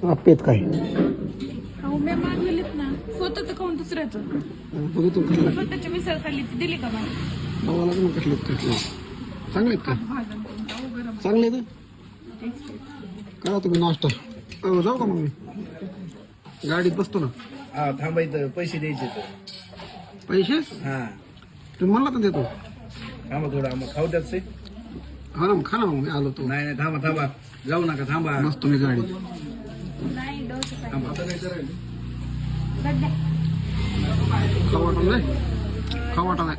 आपेत काय अहो मी मागवलेत ना स्वतःच खाऊन दुसऱ्याचं बघू कसलं स्वतःची मिसळ खाल्ली ती दिली का मला बघायला मग कसले चांगले आहेत का भाजून करून अहो गरम चांगले आहेत करा तुम्ही नाश्ता जाऊ का मग मी गाडीत बसतो ना हा थांबायचं पैसे द्यायचे तर. पैसे हा तुम्ही म्हणला तर देतो थांबा थोडं आम्हाला खाऊ द्याच हा ना मग खा ना मग मी आलो तो नाही नाही थांबा थांबा जाऊ नका थांबा बसतो मी गाडीत नाही डोसे पाहिजे थांबा आता काय करायचं गड्ड्या खावाटा नाही खावाटा नाही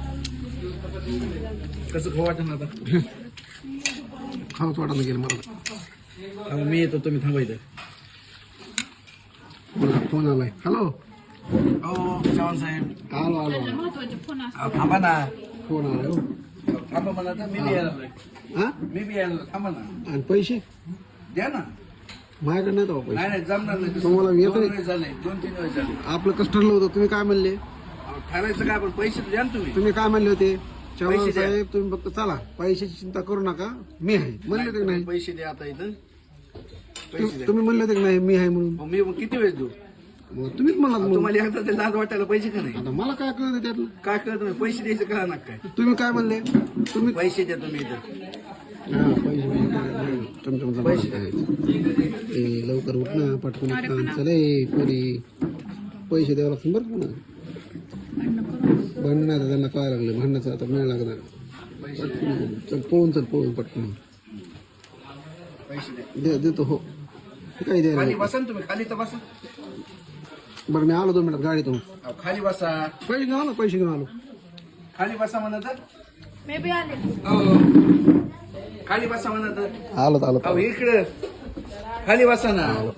कसं खाऊ वाटत आता खावच वाटायला गेलं मला थांबा मी येतो तुम्ही थांबायचं फोन आलाय हॅलो हो चव्हाण साहेब आलो आलो आलो. महत्वाचे फोन असतात अहो, थांबा ना फोन आलाय हो थांबा मला आता मी बी यायला हा मी बी यायला थांबा ना आणि पैसे द्या ना माझ्याकडे नाही तो पैसे नाही नाही जमणार नाही तुम्हाला येत दोन नाही? वेळेस झाले 2-3 वेळेस झाले आपलं कसं ठरलं होतं तुम्ही काय म्हणले अहो, ठरायचं काय पण पैसे द्या ना तुम्ही तुम्ही काय म्हणले होते चव्हाण पैसे द्या. साहेब तुम्ही फक्त चला पैशाची चिंता करू नका मी आहे म्हणले होते की नाही पैसे द्या आता इथं पैसे द्या तुम्ही म्हणले होते की नाही मी आहे म्हणून मग मी मग किती वेळेस देऊ मग तुम्हीच म्हणलात मग तुम्हाला एकदा ते लाज वाटायला पैसे का नाही आता मला काय कळत त्यातलं काय कळत नाही पैसे द्यायचं कळा ना काय तुम्ही काय म्हणले तुम्ही पैसे द्या तुम्ही इथं हा, तुमचं पैसे लवकर उठ ना पटकन चले पोरी पैसे द्यावं लागतं बरं पुन्हा भांडण आता त्यांना काय लागलं भांडणाचं आता मिळायला लागणार पटकन चल पळून पटकन पैसे द्या देतो हो काही द्यायला खाली नाही. बसा ना तुम्ही खाली तर बसा बरं मी आलो 2 मिनिटात गाडीतून अहो, खाली बसा पैसे घेऊन आलो खाली बसा म्हणा तर मे बी आले अहो, खाली बसा म्हणा तर आलो अहो इकडे खाली बसा ना आलो